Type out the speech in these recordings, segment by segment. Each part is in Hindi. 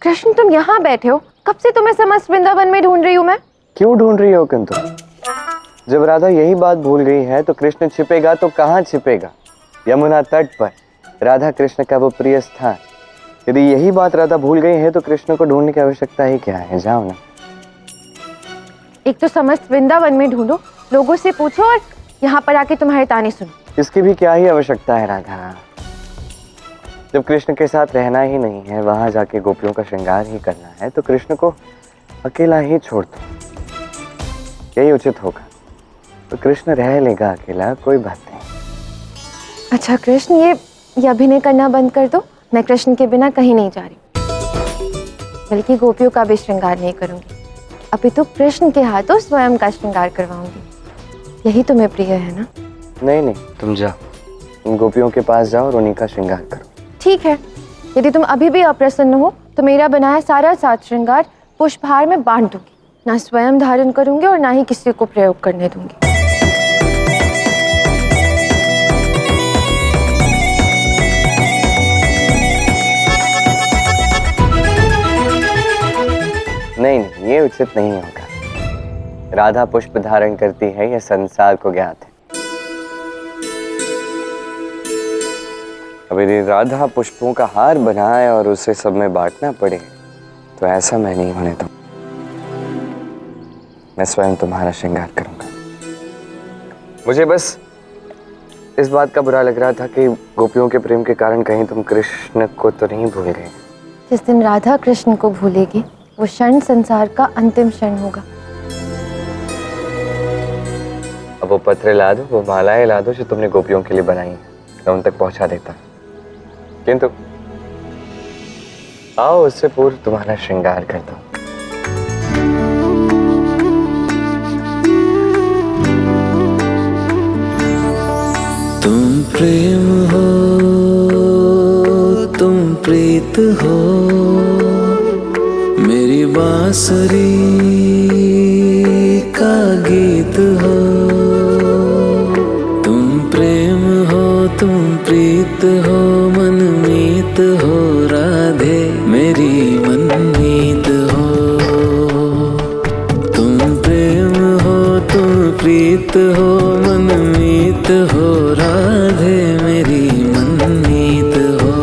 कृष्ण तुम यहाँ बैठे हो, कब से तुम्हें समस्त वृंदावन में ढूंढ रही हूँ मैं। क्यों ढूंढ रही हो किंतु? जब राधा यही बात भूल गई है तो कृष्ण छिपेगा तो कहाँ छिपेगा? यमुना तट पर राधा कृष्ण का वो प्रिय स्थान। यदि यही बात राधा भूल गई है तो कृष्ण को ढूंढने की आवश्यकता ही क्या है? जाओ ना। एक तो समस्त वृंदावन में ढूंढो, लोगों से पूछो, और यहाँ पर आके तुम्हारे ताने सुनो। इसकी भी क्या ही आवश्यकता है राधा? जब कृष्ण के साथ रहना ही नहीं है, वहां जाके गोपियों का श्रृंगार ही करना है, तो कृष्ण को अकेला ही छोड़ दो, यही उचित होगा। तो कृष्ण रह लेगा अकेला, कोई बात नहीं। अच्छा कृष्ण, ये अभिनय करना बंद कर दो। मैं कृष्ण के बिना कहीं नहीं जा रही, बल्कि गोपियों का भी श्रृंगार नहीं करूंगी। अभी तो कृष्ण के हाथों स्वयं का श्रृंगार करवाऊंगी। यही तुम्हें प्रिय है ना? नहीं नहीं, तुम जाओ, तुम गोपियों के पास जाओ और उन्हीं का श्रृंगार करो। ठीक है, यदि तुम अभी भी अप्रसन्न हो तो मेरा बनाया सारा साज श्रृंगार पुष्पहार में बांट दूंगी। ना स्वयं धारण करूंगी और ना ही किसी को प्रयोग करने दूंगी। नहीं नहीं, ये उचित नहीं होगा। राधा पुष्प धारण करती है, यह संसार को ज्ञात है। अब यदि राधा पुष्पों का हार बनाए और उसे सब में बांटना पड़े तो ऐसा मैं नहीं होने दूं। मैं स्वयं तुम्हारा श्रृंगार करूंगा। मुझे बस इस बात का बुरा लग रहा था कि गोपियों के प्रेम के कारण कहीं तुम कृष्ण को तो नहीं भूल गए। जिस दिन राधा कृष्ण को भूलेगी वो क्षण संसार का अंतिम क्षण होगा। अब वो पत्र ला दो, वो मालाएं ला दो जो तुमने गोपियों के लिए बनाई है, मैं उन तक पहुंचा देता। किंतु आओ, उससे पूर्व तुम्हारा श्रृंगार कर दो। तुम प्रेम हो, तुम प्रीत हो, मेरी बांसुरी का गीत हो। तुम प्रेम हो, तुम प्रीत हो, मनमीत हो, राधे मेरी मनमीत हो। तुम प्रेम हो, तुम प्रीत हो, मनमीत हो, राधे मेरी मनमीत हो।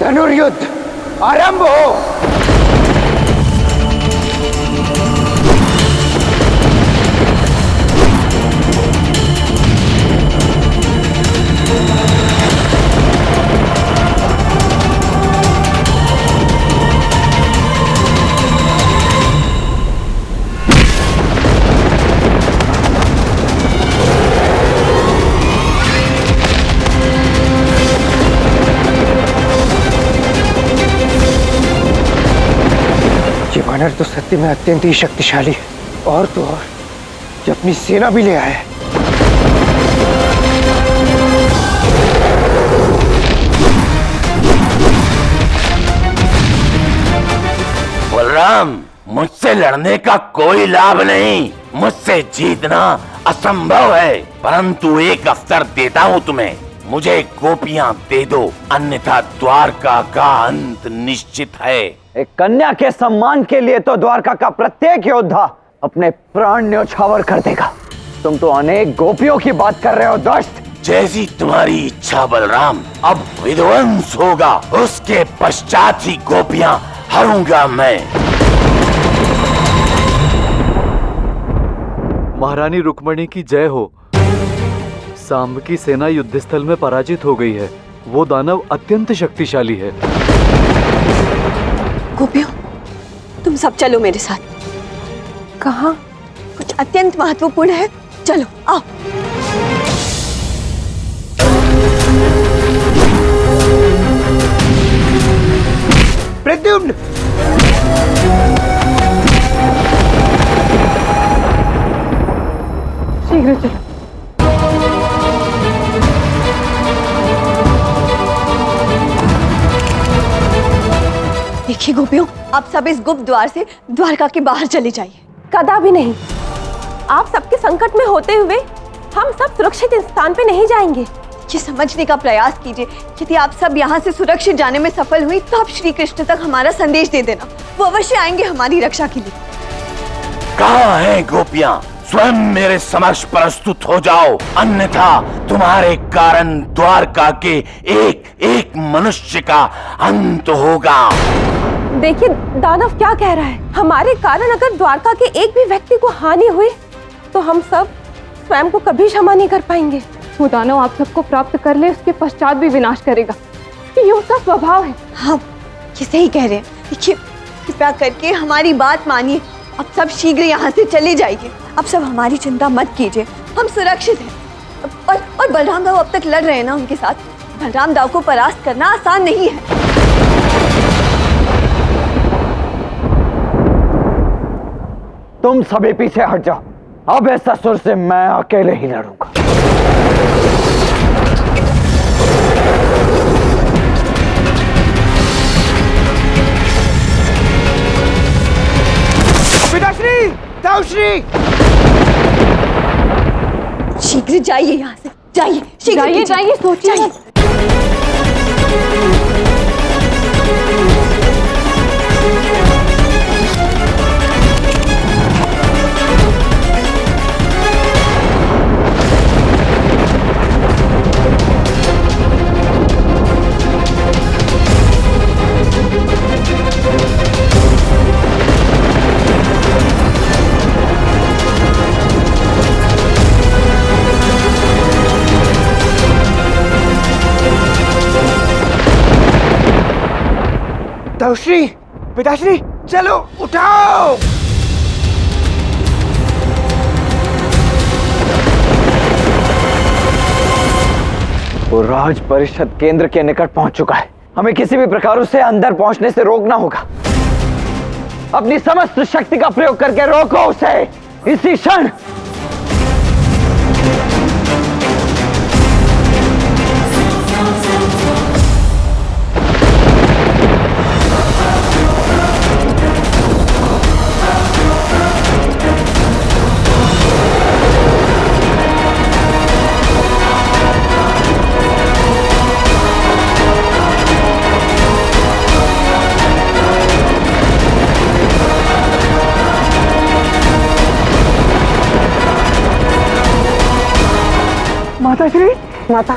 धनुर्युद्ध आरंभ हो। वानर तो सत्य में अत्यंत ही शक्तिशाली है, और तो और ये अपनी सेना भी ले आया है। बलराम, मुझसे लड़ने का कोई लाभ नहीं, मुझसे जीतना असंभव है, परंतु एक अवसर देता हूँ तुम्हें। मुझे गोपियां दे दो, अन्यथा द्वारका का अंत निश्चित है। एक कन्या के सम्मान के लिए तो द्वारका का प्रत्येक योद्धा अपने प्राण न्यौछावर कर देगा। तुम तो अनेक गोपियों की बात कर रहे हो दोस्त। जैसी तुम्हारी इच्छा बलराम, अब विध्वंस होगा, उसके पश्चात ही गोपियां हरूंगा मैं। महारानी रुक्मणी की जय हो। सांब की सेना युद्धस्थल में पराजित हो गई है। वो दानव अत्यंत शक्तिशाली है। गोपियों, तुम सब चलो मेरे साथ। कहाँ? कुछ अत्यंत महत्वपूर्ण है, चलो आओ। प्रद्युम्न, शीघ्र चलो। देखिए गोपियों, आप सब इस गुप्त द्वार से द्वारका के बाहर चले जाइए। कदापि नहीं। आप सबके संकट में होते हुए हम सब सुरक्षित स्थान पे नहीं जाएंगे। ये समझने का प्रयास कीजिए, यदि आप सब यहाँ से सुरक्षित जाने में सफल हुई तो आप श्री कृष्ण तक हमारा संदेश दे देना, वो अवश्य आएंगे हमारी रक्षा के लिए। कहाँ हैं गोपियाँ? स्वयं मेरे समक्ष प्रस्तुत हो जाओ, अन्यथा तुम्हारे कारण द्वारका के एक एक मनुष्य का अंत होगा। देखिए दानव क्या कह रहा है। हमारे कारण अगर द्वारका के एक भी व्यक्ति को हानि हुई तो हम सब स्वयं को कभी क्षमा नहीं कर पाएंगे। वो दानव आप सबको प्राप्त कर ले, उसके पश्चात भी विनाश करेगा। ये उसका स्वभाव है। हाँ, ये सही कह रहे हैं। देखिए, कृपया करके हमारी बात मानिए, अब सब शीघ्र यहाँ से चले जाइए। अब सब हमारी चिंता मत कीजिए, हम सुरक्षित हैं। और बलराम दाऊ अब तक लड़ रहे हैं ना उनके साथ। बलराम दाऊ को परास्त करना आसान नहीं है। तुम सभी पीछे हट जाओ, अब इस असुर से मैं अकेले ही लड़ूंगा। पिताश्री, दाऊश्री, शीघ्र जाइए यहाँ से, जाइए शीघ्र जाइए जाइए, सोचिए। दाऊश्री, पिताश्री, चलो उठाओ। वो राज परिषद केंद्र के निकट पहुंच चुका है। हमें किसी भी प्रकार उसे अंदर पहुंचने से रोकना होगा। अपनी समस्त शक्ति का प्रयोग करके रोको उसे इसी क्षण। माताश्री, माता।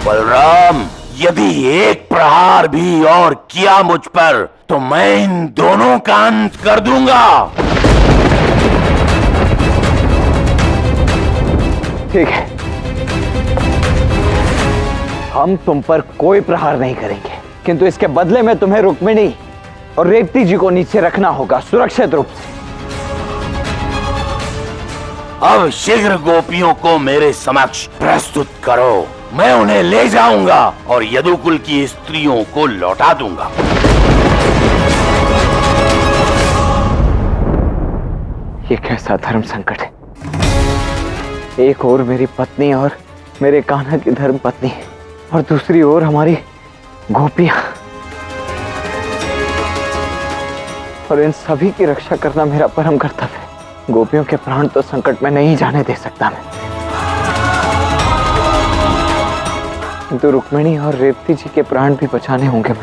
बलराम, यदि एक प्रहार भी और किया मुझ पर तो मैं इन दोनों का अंत कर दूंगा। ठीक है, हम तुम पर कोई प्रहार नहीं करेंगे, किंतु इसके बदले में तुम्हें रुक्मिणी और रेवती जी को नीचे रखना होगा सुरक्षित रूप से। अब शीघ्र गोपियों को मेरे समक्ष प्रस्तुत करो, मैं उन्हें ले जाऊंगा और यदुकुल की स्त्रियों को लौटा दूंगा। ये कैसा धर्म संकट है। एक ओर मेरी पत्नी और मेरे कान्हा की धर्म पत्नी और दूसरी ओर हमारी गोपियां, और इन सभी की रक्षा करना मेरा परम कर्तव्य है। गोपियों के प्राण तो संकट में नहीं जाने दे सकता मैं, किंतु रुक्मिणी और रेवती जी के प्राण भी बचाने होंगे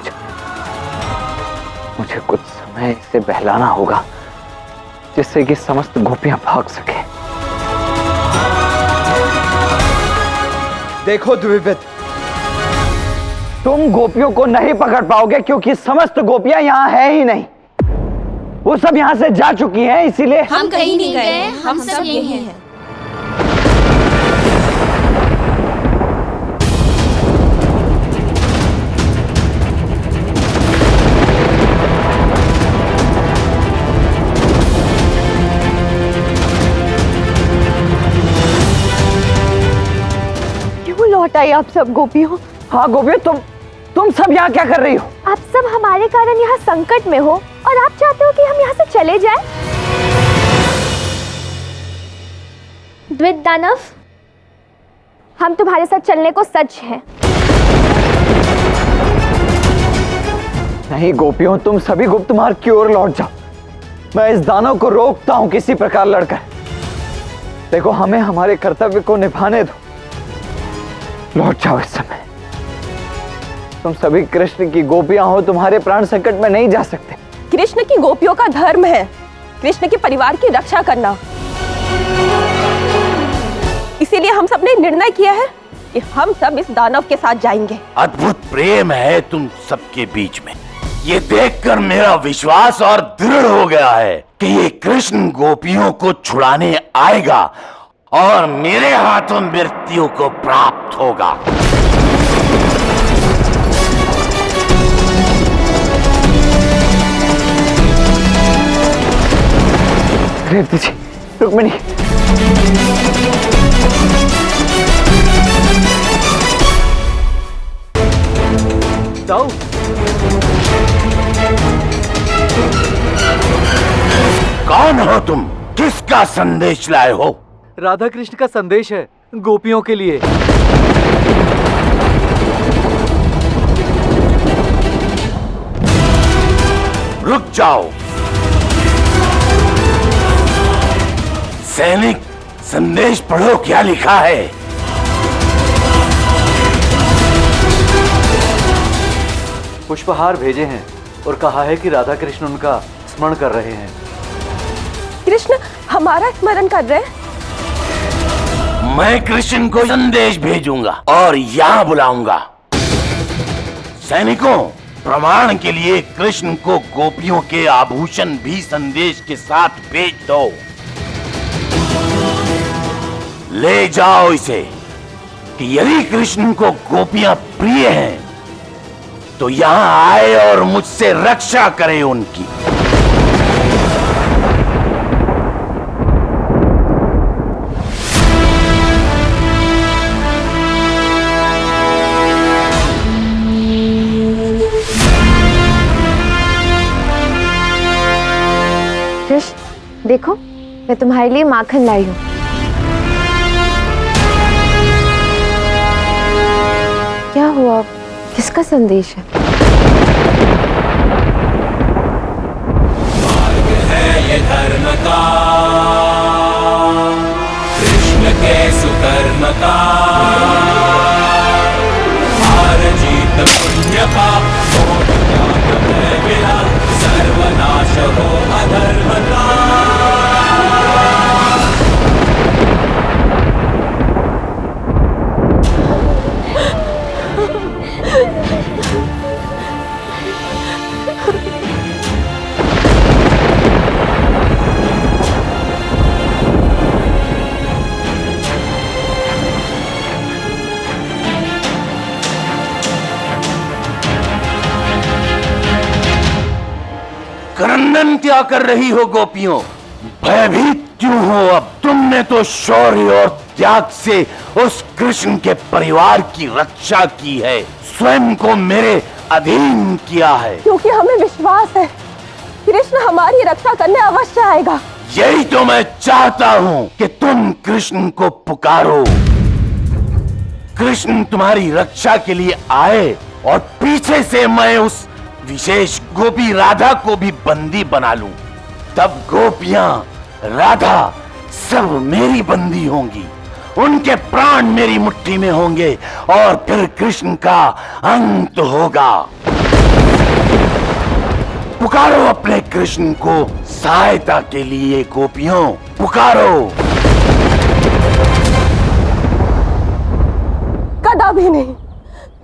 मुझे कुछ समय इसे बहलाना होगा जिससे कि समस्त गोपियां भाग सके। देखो द्विविद, तुम गोपियों को नहीं पकड़ पाओगे क्योंकि समस्त गोपियां यहां है ही नहीं। वो सब यहाँ से जा चुकी हैं, इसीलिए हम कहीं नहीं गए, हम सब यही हैं। बताइए आप सब गोपियों। हाँ गोपियों, तुम सब यहाँ क्या कर रही हो? आप सब हमारे कारण यहाँ संकट में हो और आप चाहते हो कि हम यहाँ से चले जाएं? द्वित दानव, हम तुम्हारे साथ चलने को सच है। नहीं गोपियों, तुम सभी गुप्त मार्ग की ओर लौट जाओ। मैं इस दानव को रोकता हूँ किसी प्रकार लड़कर। देखो, हमें हमारे कर्तव्य को निभाने दो। लौट जाओ इस समय। तुम सभी कृष्ण की गोपियां हो, तुम्हारे प्राण संकट में नहीं जा सकते। कृष्ण की गोपियों का धर्म है कृष्ण के परिवार की रक्षा करना। इसीलिए हम सब ने निर्णय किया है कि हम सब इस दानव के साथ जाएंगे। अद्भुत प्रेम है तुम सबके बीच में। ये देखकर मेरा विश्वास और दृढ़ हो गया है कि ये कृष्ण गोपियों को छुड़ाने आएगा और मेरे हाथों मृत्यु को प्राप्त होगा। रेवती जी, रुक्मिणी, जाओ। कौन हो तुम? किसका संदेश लाए हो? राधा कृष्ण का संदेश है गोपियों के लिए। रुक जाओ सैनिक, संदेश पढ़ो, क्या लिखा है? पुष्पहार भेजे हैं और कहा है कि राधा कृष्ण उनका स्मरण कर रहे हैं। कृष्ण हमारा स्मरण कर रहे हैं। मैं कृष्ण को संदेश भेजूंगा और यहाँ बुलाऊंगा। सैनिकों, प्रमाण के लिए कृष्ण को गोपियों के आभूषण भी संदेश के साथ भेज दो। ले जाओ इसे कि यदि कृष्ण को गोपियां प्रिय हैं तो यहां आए और मुझसे रक्षा करे उनकी। कृष्ण, देखो, मैं तुम्हारे लिए माखन लाई हूँ। क्या हुआ? किसका संदेश है? मार्ग है ये धर्म का, कृष्ण के सुकर्म का। हार जीत पुण्य पाप मोह त्याग भय विला, सर्वनाश हो अधर्म का। क्रंदन क्या कर रही हो गोपियों? भयभीत क्यों हो? अब तुमने तो शौर्य और त्याग से उस कृष्ण के परिवार की रक्षा की है, स्वयं को मेरे अधीन किया है। क्योंकि हमें विश्वास है कृष्ण हमारी रक्षा करने अवश्य आएगा। यही तो मैं चाहता हूं कि तुम कृष्ण को पुकारो। कृष्ण तुम्हारी रक्षा के लिए आए और पीछे से मैं उस विशेष गोपी राधा को भी बंदी बना लूं। तब गोपियां, राधा सब मेरी बंदी होंगी, उनके प्राण मेरी मुट्ठी में होंगे और फिर कृष्ण का अंत होगा। पुकारो अपने कृष्ण को सहायता के लिए गोपियों, पुकारो। कदापि नहीं,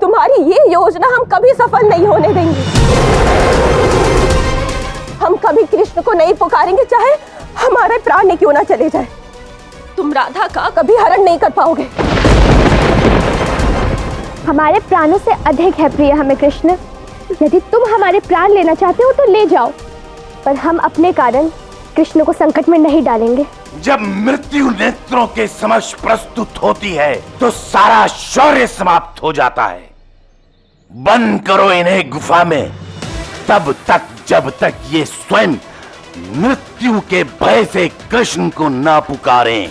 तुम्हारी ये योजना हम कभी सफल नहीं होने देंगे। हम कभी कृष्ण को नहीं पुकारेंगे, चाहे हमारे प्राण ही क्यों ना चले जाए। तुम राधा का कभी हरण नहीं कर पाओगे। हमारे प्राणों से अधिक है प्रिय हमें कृष्ण। यदि तुम हमारे प्राण लेना चाहते हो तो ले जाओ, पर हम अपने कारण कृष्ण को संकट में नहीं डालेंगे। जब मृत्यु नेत्रों के समक्ष प्रस्तुत होती है तो सारा शौर्य समाप्त हो जाता है। बंद करो इन्हें गुफा में तब तक जब तक ये स्वयं मृत्यु के भय से कृष्ण को ना पुकारें।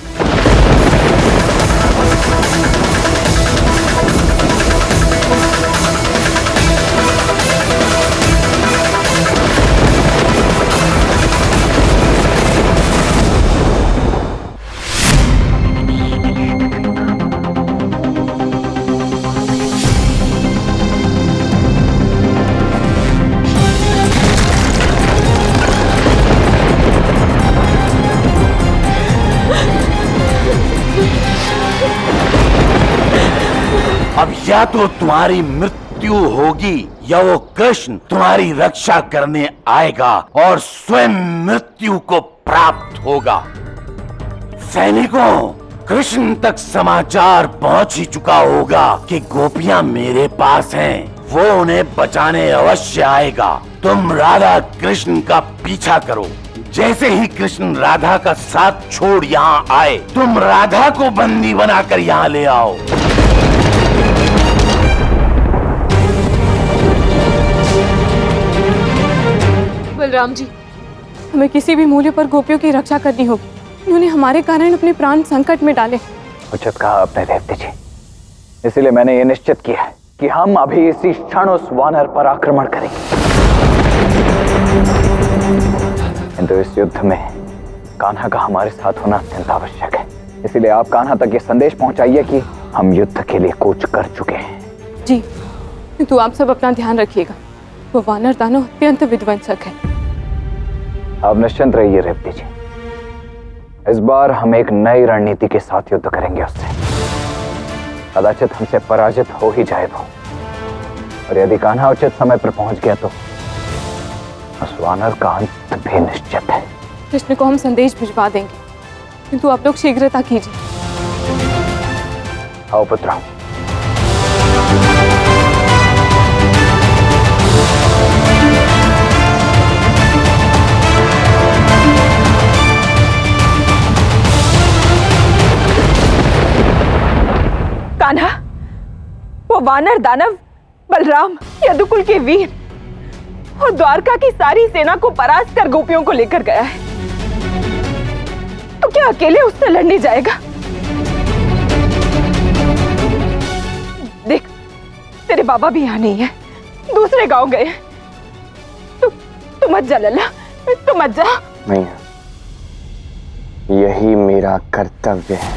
अब या तो तुम्हारी मृत्यु होगी या वो कृष्ण तुम्हारी रक्षा करने आएगा और स्वयं मृत्यु को प्राप्त होगा। सैनिकों, कृष्ण तक समाचार पहुंच ही चुका होगा कि गोपियां मेरे पास हैं। वो उन्हें बचाने अवश्य आएगा। तुम राधा कृष्ण का पीछा करो। जैसे ही कृष्ण राधा का साथ छोड़ यहाँ आए, तुम राधा को बंदी बनाकर यहाँ ले आओ। बलराम जी, हमें किसी भी मूल्य पर गोपियों की रक्षा करनी होगी। इन्होंने हमारे कारण अपने प्राण संकट में डाले। उचित कहा आपने रेवती जी। इसलिए मैंने ये निश्चित किया है कि हम अभी इसी क्षण उस वानर पर आक्रमण करेंगे। किंतु इस युद्ध में कान्हा का हमारे साथ होना अत्यंत आवश्यक है। इसलिए आप कान्हा तक ये संदेश पहुंचाइए कि हम युद्ध के लिए कूच कर चुके हैं। जी, किंतु आप सब अपना ध्यान रखिएगा। वो वानर दानव अत्यंत विध्वंसक है। आप निश्चिंत रहिए रेवती जी। इस बार हम एक नई रणनीति के साथ युद्ध करेंगे उससे। कदाचित हमसे पराजित हो ही जाए वो, और यदि कान्हा उचित समय पर पहुंच गया तो उस वानर का अंत भी निश्चित है। कृष्ण को हम संदेश भिजवा देंगे, किंतु आप लोग शीघ्रता कीजिए। आओ पुत्रा। कान्हा, वो वानर दानव बलराम यदुकुल के वीर और द्वारका की सारी सेना को परास्त कर गोपियों को लेकर गया है। तो क्या अकेले उससे लड़ने जाएगा? देख, तेरे बाबा भी यहाँ नहीं है, दूसरे गांव गए। तू मत जा लल्ला, तू मत जा। मैया, यही मेरा कर्तव्य है,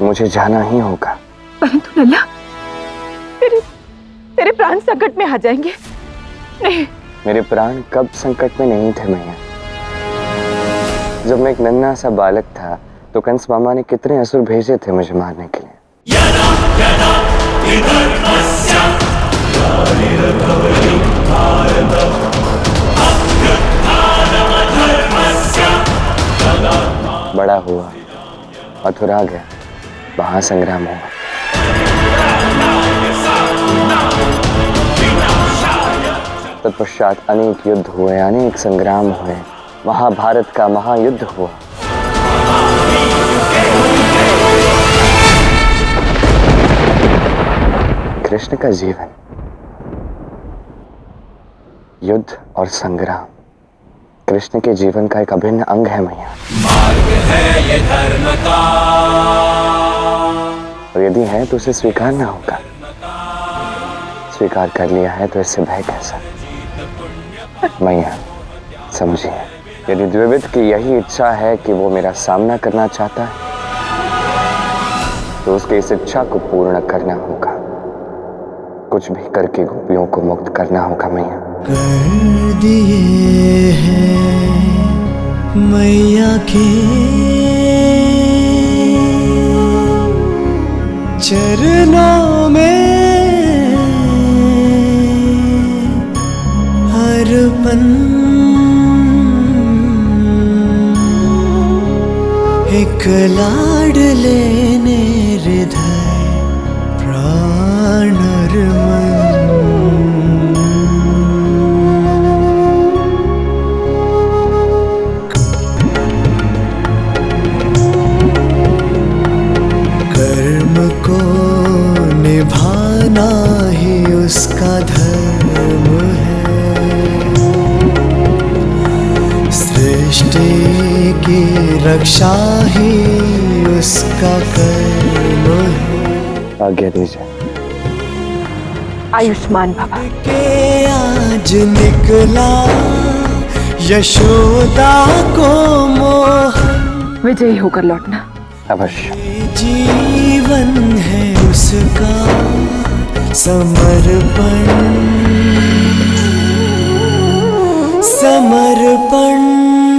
मुझे जाना ही होगा। परंतु लल्ला, तेरे प्राण संकट में आ जाएंगे। नहीं, मेरे प्राण कब संकट में नहीं थे मैया। जब मैं एक नन्हा सा बालक था तो कंस मामा ने कितने असुर भेजे थे मुझे मारने के लिए। बड़ा हुआ, मथुरा गया, वहां संग्राम हुआ। तत्पश्चात अनेक युद्ध हुए, अनेक संग्राम हुए, महाभारत का महायुद्ध हुआ। कृष्ण का जीवन युद्ध और संग्राम कृष्ण के जीवन का एक अभिन्न अंग है मैया। मार्ग है ये धर्म का, और यदि है तो उसे स्वीकारना होगा। स्वीकार कर लिया है तो इससे भय कैसा। मैया समझिए, यदि द्विविद की यही इच्छा है कि वो मेरा सामना करना चाहता है तो उसकी इस इच्छा को पूर्ण करना होगा। कुछ भी करके गोपियों को मुक्त करना होगा मैया। कर दिए हैं मैया के चरणों में अर्पण, एक लाडले ने हृदय प्राण मन। रक्षा ही उसका कर्म है। आज्ञा दीजिए। आयुष्मान भव। के आज निकला यशोदा को मोहन, विजयी होकर लौटना। अवश्य। जीवन है उसका समर्पण, समर्पण।